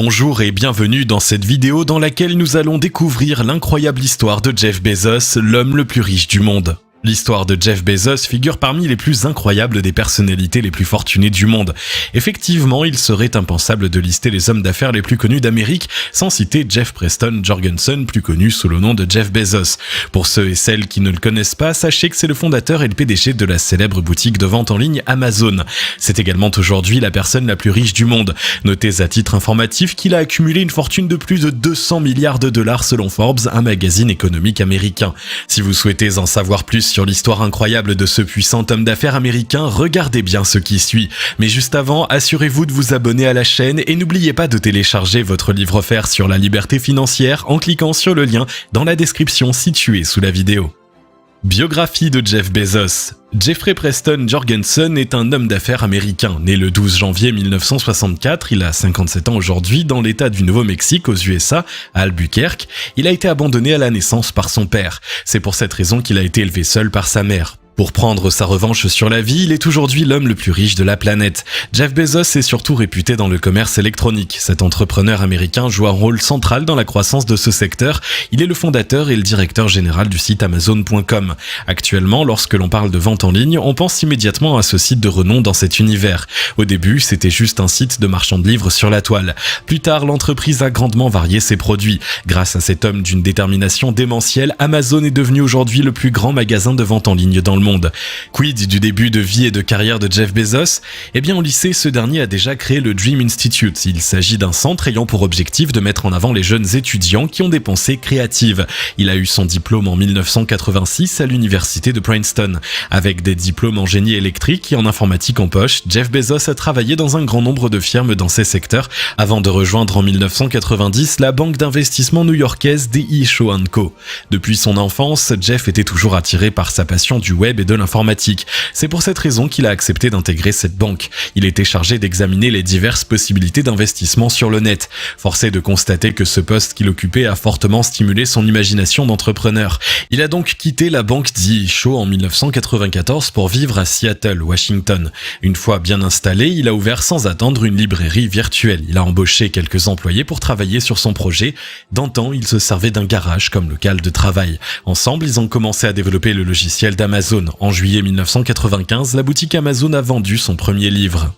Bonjour et bienvenue dans cette vidéo dans laquelle nous allons découvrir l'incroyable histoire de Jeff Bezos, l'homme le plus riche du monde. L'histoire de Jeff Bezos figure parmi les plus incroyables des personnalités les plus fortunées du monde. Effectivement, il serait impensable de lister les hommes d'affaires les plus connus d'Amérique sans citer Jeff Preston Jorgensen, plus connu sous le nom de Jeff Bezos. Pour ceux et celles qui ne le connaissent pas, sachez que c'est le fondateur et le PDG de la célèbre boutique de vente en ligne Amazon. C'est également aujourd'hui la personne la plus riche du monde. Notez à titre informatif qu'il a accumulé une fortune de plus de 200 milliards de dollars selon Forbes, un magazine économique américain. Si vous souhaitez en savoir plus sur l'histoire incroyable de ce puissant homme d'affaires américain, regardez bien ce qui suit. Mais juste avant, assurez-vous de vous abonner à la chaîne et n'oubliez pas de télécharger votre livre offert sur la liberté financière en cliquant sur le lien dans la description située sous la vidéo. Biographie de Jeff Bezos. Jeffrey Preston Jorgensen est un homme d'affaires américain. Né le 12 janvier 1964, il a 57 ans aujourd'hui dans l'état du Nouveau-Mexique aux USA, à Albuquerque. Il a été abandonné à la naissance par son père. C'est pour cette raison qu'il a été élevé seul par sa mère. Pour prendre sa revanche sur la vie, il est aujourd'hui l'homme le plus riche de la planète. Jeff Bezos est surtout réputé dans le commerce électronique. Cet entrepreneur américain joue un rôle central dans la croissance de ce secteur. Il est le fondateur et le directeur général du site Amazon.com. Actuellement, lorsque l'on parle de vente en ligne, on pense immédiatement à ce site de renom dans cet univers. Au début, c'était juste un site de marchand de livres sur la toile. Plus tard, l'entreprise a grandement varié ses produits. Grâce à cet homme d'une détermination démentielle, Amazon est devenu aujourd'hui le plus grand magasin de vente en ligne dans le monde. Quid du début de vie et de carrière de Jeff Bezos? Eh bien, au lycée, ce dernier a déjà créé le Dream Institute. Il s'agit d'un centre ayant pour objectif de mettre en avant les jeunes étudiants qui ont des pensées créatives. Il a eu son diplôme en 1986 à l'université de Princeton. Avec des diplômes en génie électrique et en informatique en poche, Jeff Bezos a travaillé dans un grand nombre de firmes dans ces secteurs avant de rejoindre en 1990 la banque d'investissement new-yorkaise D.E. Shaw & Co. Depuis son enfance, Jeff était toujours attiré par sa passion du web et de l'informatique. C'est pour cette raison qu'il a accepté d'intégrer cette banque. Il était chargé d'examiner les diverses possibilités d'investissement sur le net. Force est de constater que ce poste qu'il occupait a fortement stimulé son imagination d'entrepreneur. Il a donc quitté la banque D.E. Shaw en 1994 pour vivre à Seattle, Washington. Une fois bien installé, il a ouvert sans attendre une librairie virtuelle. Il a embauché quelques employés pour travailler sur son projet. D'antan, il se servait d'un garage comme local de travail. Ensemble, ils ont commencé à développer le logiciel d'Amazon. En juillet 1995, la boutique Amazon a vendu son premier livre.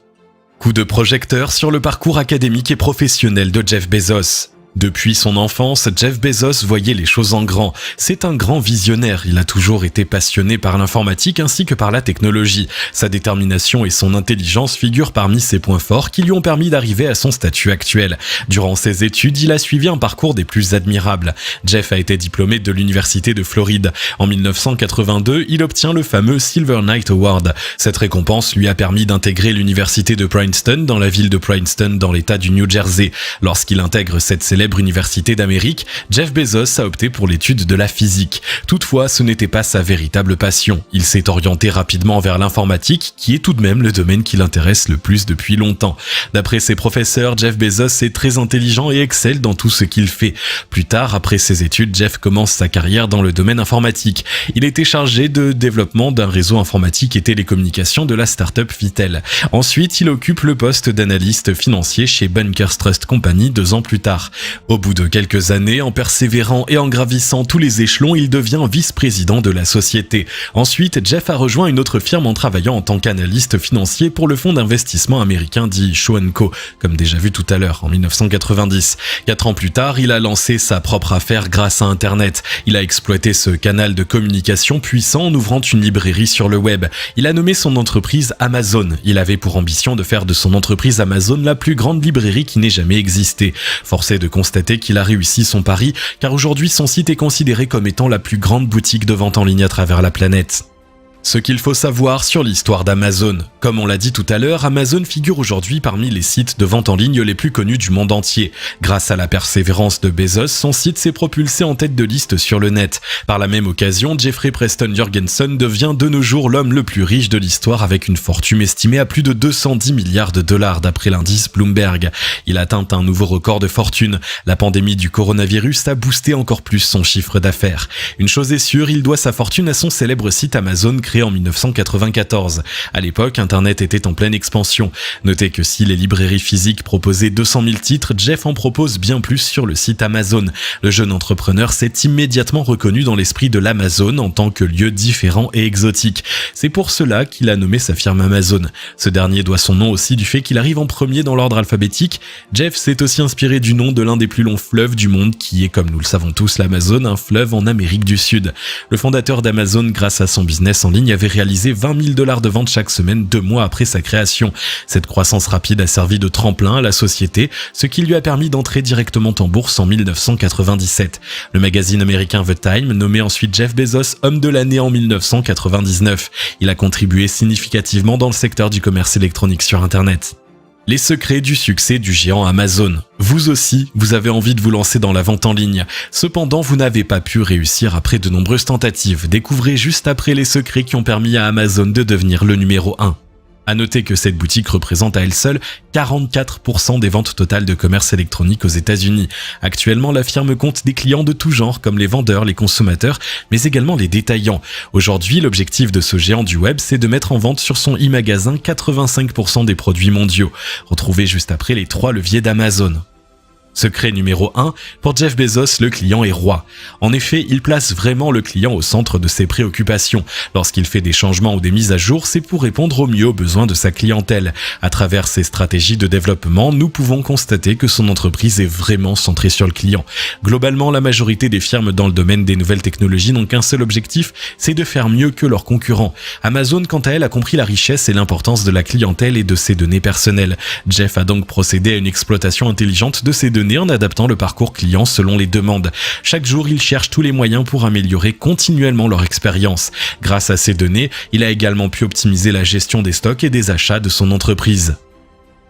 Coup de projecteur sur le parcours académique et professionnel de Jeff Bezos. Depuis son enfance, Jeff Bezos voyait les choses en grand. C'est un grand visionnaire. Il a toujours été passionné par l'informatique ainsi que par la technologie. Sa détermination et son intelligence figurent parmi ses points forts qui lui ont permis d'arriver à son statut actuel. Durant ses études, il a suivi un parcours des plus admirables. Jeff a été diplômé de l'université de Floride. En 1982, il obtient le fameux Silver Knight Award. Cette récompense lui a permis d'intégrer l'université de Princeton dans la ville de Princeton dans l'état du New Jersey. Lorsqu'il intègre cette célèbre université d'Amérique, Jeff Bezos a opté pour l'étude de la physique. Toutefois, ce n'était pas sa véritable passion. Il s'est orienté rapidement vers l'informatique, qui est tout de même le domaine qui l'intéresse le plus depuis longtemps. D'après ses professeurs, Jeff Bezos est très intelligent et excelle dans tout ce qu'il fait. Plus tard, après ses études, Jeff commence sa carrière dans le domaine informatique. Il était chargé de développement d'un réseau informatique et télécommunications de la start-up Vitel. Ensuite, il occupe le poste d'analyste financier chez Bankers Trust Company 2 ans plus tard. Au bout de quelques années, en persévérant et en gravissant tous les échelons, il devient vice-président de la société. Ensuite, Jeff a rejoint une autre firme en travaillant en tant qu'analyste financier pour le fonds d'investissement américain dit Shaw & Co, comme déjà vu tout à l'heure, en 1990. 4 ans plus tard, il a lancé sa propre affaire grâce à Internet. Il a exploité ce canal de communication puissant en ouvrant une librairie sur le web. Il a nommé son entreprise Amazon. Il avait pour ambition de faire de son entreprise Amazon la plus grande librairie qui n'ait jamais existé. Forcé de constater qu'il a réussi son pari, car aujourd'hui son site est considéré comme étant la plus grande boutique de vente en ligne à travers la planète. Ce qu'il faut savoir sur l'histoire d'Amazon. Comme on l'a dit tout à l'heure, Amazon figure aujourd'hui parmi les sites de vente en ligne les plus connus du monde entier. Grâce à la persévérance de Bezos, son site s'est propulsé en tête de liste sur le net. Par la même occasion, Jeffrey Preston Jorgensen devient de nos jours l'homme le plus riche de l'histoire avec une fortune estimée à plus de 210 milliards de dollars d'après l'indice Bloomberg. Il atteint un nouveau record de fortune. La pandémie du coronavirus a boosté encore plus son chiffre d'affaires. Une chose est sûre, il doit sa fortune à son célèbre site Amazon créé créé en 1994. À l'époque, Internet était en pleine expansion. Notez que si les librairies physiques proposaient 200 000 titres, Jeff en propose bien plus sur le site Amazon. Le jeune entrepreneur s'est immédiatement reconnu dans l'esprit de l'Amazon en tant que lieu différent et exotique. C'est pour cela qu'il a nommé sa firme Amazon. Ce dernier doit son nom aussi du fait qu'il arrive en premier dans l'ordre alphabétique. Jeff s'est aussi inspiré du nom de l'un des plus longs fleuves du monde qui est, comme nous le savons tous, l'Amazon, un fleuve en Amérique du Sud. Le fondateur d'Amazon, grâce à son business en ligne, avait réalisé 20 000 $ de ventes chaque semaine 2 mois après sa création. Cette croissance rapide a servi de tremplin à la société, ce qui lui a permis d'entrer directement en bourse en 1997. Le magazine américain The Time nommait ensuite Jeff Bezos homme de l'année en 1999. Il a contribué significativement dans le secteur du commerce électronique sur Internet. Les secrets du succès du géant Amazon. Vous aussi, vous avez envie de vous lancer dans la vente en ligne. Cependant, vous n'avez pas pu réussir après de nombreuses tentatives. Découvrez juste après les secrets qui ont permis à Amazon de devenir le numéro 1. À noter que cette boutique représente à elle seule 44% des ventes totales de commerce électronique aux États-Unis. Actuellement, la firme compte des clients de tout genre, comme les vendeurs, les consommateurs, mais également les détaillants. Aujourd'hui, l'objectif de ce géant du web, c'est de mettre en vente sur son e-magasin 85% des produits mondiaux. Retrouvez juste après les 3 leviers d'Amazon. Secret numéro 1, pour Jeff Bezos, le client est roi. En effet, il place vraiment le client au centre de ses préoccupations. Lorsqu'il fait des changements ou des mises à jour, c'est pour répondre au mieux aux besoins de sa clientèle. À travers ses stratégies de développement, nous pouvons constater que son entreprise est vraiment centrée sur le client. Globalement, la majorité des firmes dans le domaine des nouvelles technologies n'ont qu'un seul objectif, c'est de faire mieux que leurs concurrents. Amazon, quant à elle, a compris la richesse et l'importance de la clientèle et de ses données personnelles. Jeff a donc procédé à une exploitation intelligente de ces données en adaptant le parcours client selon les demandes. Chaque jour, il cherche tous les moyens pour améliorer continuellement leur expérience. Grâce à ces données, il a également pu optimiser la gestion des stocks et des achats de son entreprise.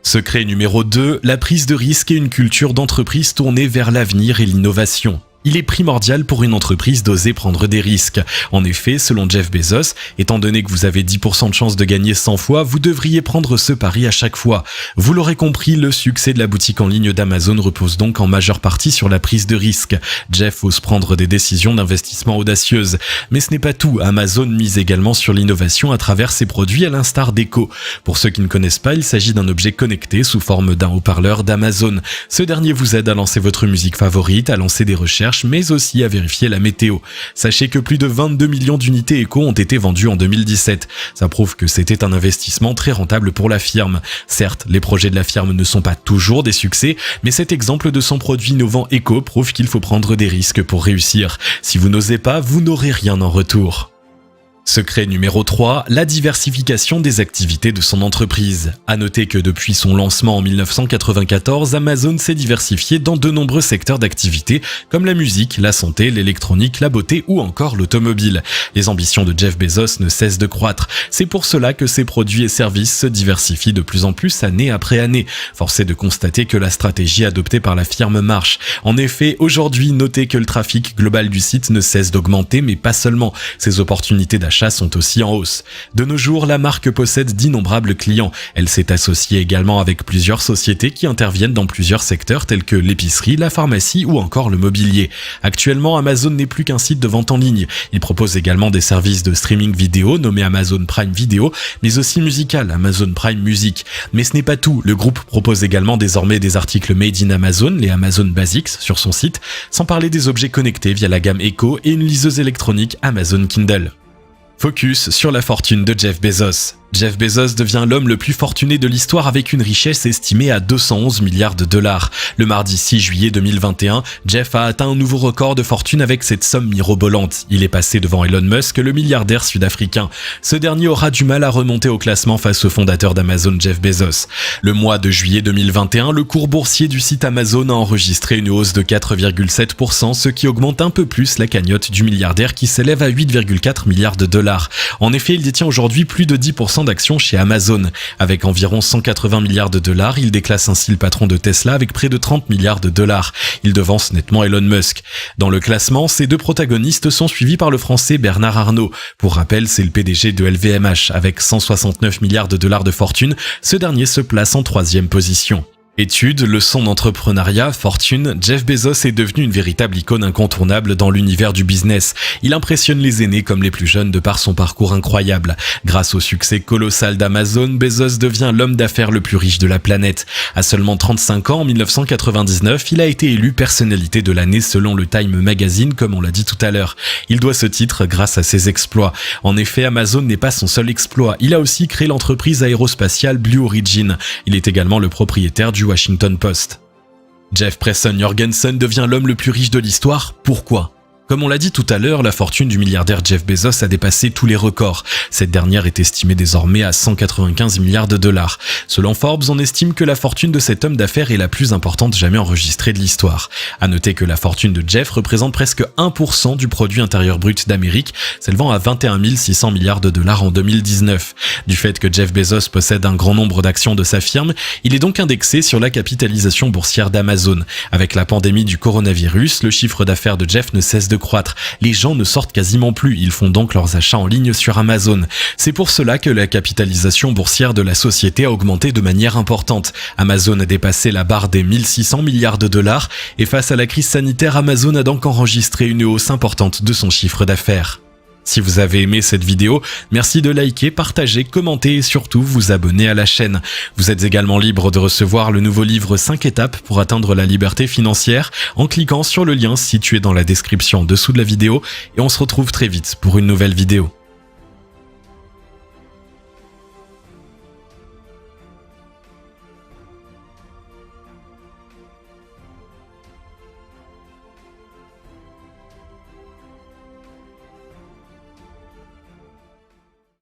Secret numéro 2, la prise de risque et une culture d'entreprise tournée vers l'avenir et l'innovation. Il est primordial pour une entreprise d'oser prendre des risques. En effet, selon Jeff Bezos, étant donné que vous avez 10% de chance de gagner 100 fois, vous devriez prendre ce pari à chaque fois. Vous l'aurez compris, le succès de la boutique en ligne d'Amazon repose donc en majeure partie sur la prise de risque. Jeff ose prendre des décisions d'investissement audacieuses. Mais ce n'est pas tout, Amazon mise également sur l'innovation à travers ses produits à l'instar d'Echo. Pour ceux qui ne connaissent pas, il s'agit d'un objet connecté sous forme d'un haut-parleur d'Amazon. Ce dernier vous aide à lancer votre musique favorite, à lancer des recherches, mais aussi à vérifier la météo. Sachez que plus de 22 millions d'unités Echo ont été vendues en 2017. Ça prouve que c'était un investissement très rentable pour la firme. Certes, les projets de la firme ne sont pas toujours des succès, mais cet exemple de son produit innovant Echo prouve qu'il faut prendre des risques pour réussir. Si vous n'osez pas, vous n'aurez rien en retour. Secret numéro 3, la diversification des activités de son entreprise. À noter que depuis son lancement en 1994, Amazon s'est diversifié dans de nombreux secteurs d'activité comme la musique, la santé, l'électronique, la beauté ou encore l'automobile. Les ambitions de Jeff Bezos ne cessent de croître. C'est pour cela que ses produits et services se diversifient de plus en plus année après année. Force est de constater que la stratégie adoptée par la firme marche. En effet, aujourd'hui, notez que le trafic global du site ne cesse d'augmenter, mais pas seulement. Ses opportunités d'achat sont aussi en hausse. De nos jours, la marque possède d'innombrables clients. Elle s'est associée également avec plusieurs sociétés qui interviennent dans plusieurs secteurs tels que l'épicerie, la pharmacie ou encore le mobilier. Actuellement, Amazon n'est plus qu'un site de vente en ligne. Il propose également des services de streaming vidéo nommés Amazon Prime Video, mais aussi musical, Amazon Prime Music. Mais ce n'est pas tout. Le groupe propose également désormais des articles made in Amazon, les Amazon Basics, sur son site, sans parler des objets connectés via la gamme Echo et une liseuse électronique Amazon Kindle. Focus sur la fortune de Jeff Bezos. Jeff Bezos devient l'homme le plus fortuné de l'histoire avec une richesse estimée à 211 milliards de dollars. Le mardi 6 juillet 2021, Jeff a atteint un nouveau record de fortune avec cette somme mirobolante. Il est passé devant Elon Musk, le milliardaire sud-africain. Ce dernier aura du mal à remonter au classement face au fondateur d'Amazon, Jeff Bezos. Le mois de juillet 2021, le cours boursier du site Amazon a enregistré une hausse de 4,7%, ce qui augmente un peu plus la cagnotte du milliardaire qui s'élève à 8,4 milliards de dollars. En effet, il détient aujourd'hui plus de 10% d'actions chez Amazon. Avec environ 180 milliards de dollars, il déclasse ainsi le patron de Tesla avec près de 30 milliards de dollars. Il devance nettement Elon Musk. Dans le classement, ces deux protagonistes sont suivis par le français Bernard Arnault. Pour rappel, c'est le PDG de LVMH. Avec 169 milliards de dollars de fortune, ce dernier se place en 3e position. Études, leçons d'entrepreneuriat, fortune, Jeff Bezos est devenu une véritable icône incontournable dans l'univers du business. Il impressionne les aînés comme les plus jeunes de par son parcours incroyable. Grâce au succès colossal d'Amazon, Bezos devient l'homme d'affaires le plus riche de la planète. À seulement 35 ans, en 1999, il a été élu personnalité de l'année selon le Time Magazine, comme on l'a dit tout à l'heure. Il doit ce titre grâce à ses exploits. En effet, Amazon n'est pas son seul exploit. Il a aussi créé l'entreprise aérospatiale Blue Origin. Il est également le propriétaire du Washington Post. Jeff Presson Jorgensen devient l'homme le plus riche de l'histoire. Pourquoi ? Comme on l'a dit tout à l'heure, la fortune du milliardaire Jeff Bezos a dépassé tous les records. Cette dernière est estimée désormais à 195 milliards de dollars. Selon Forbes, on estime que la fortune de cet homme d'affaires est la plus importante jamais enregistrée de l'histoire. À noter que la fortune de Jeff représente presque 1% du produit intérieur brut d'Amérique, s'élevant à 21 600 milliards de dollars en 2019. Du fait que Jeff Bezos possède un grand nombre d'actions de sa firme, il est donc indexé sur la capitalisation boursière d'Amazon. Avec la pandémie du coronavirus, le chiffre d'affaires de Jeff ne cesse de croître. Les gens ne sortent quasiment plus, ils font donc leurs achats en ligne sur Amazon. C'est pour cela que la capitalisation boursière de la société a augmenté de manière importante. Amazon a dépassé la barre des 1600 milliards de dollars et face à la crise sanitaire, Amazon a donc enregistré une hausse importante de son chiffre d'affaires. Si vous avez aimé cette vidéo, merci de liker, partager, commenter et surtout vous abonner à la chaîne. Vous êtes également libre de recevoir le nouveau livre 5 étapes pour atteindre la liberté financière en cliquant sur le lien situé dans la description en dessous de la vidéo et on se retrouve très vite pour une nouvelle vidéo.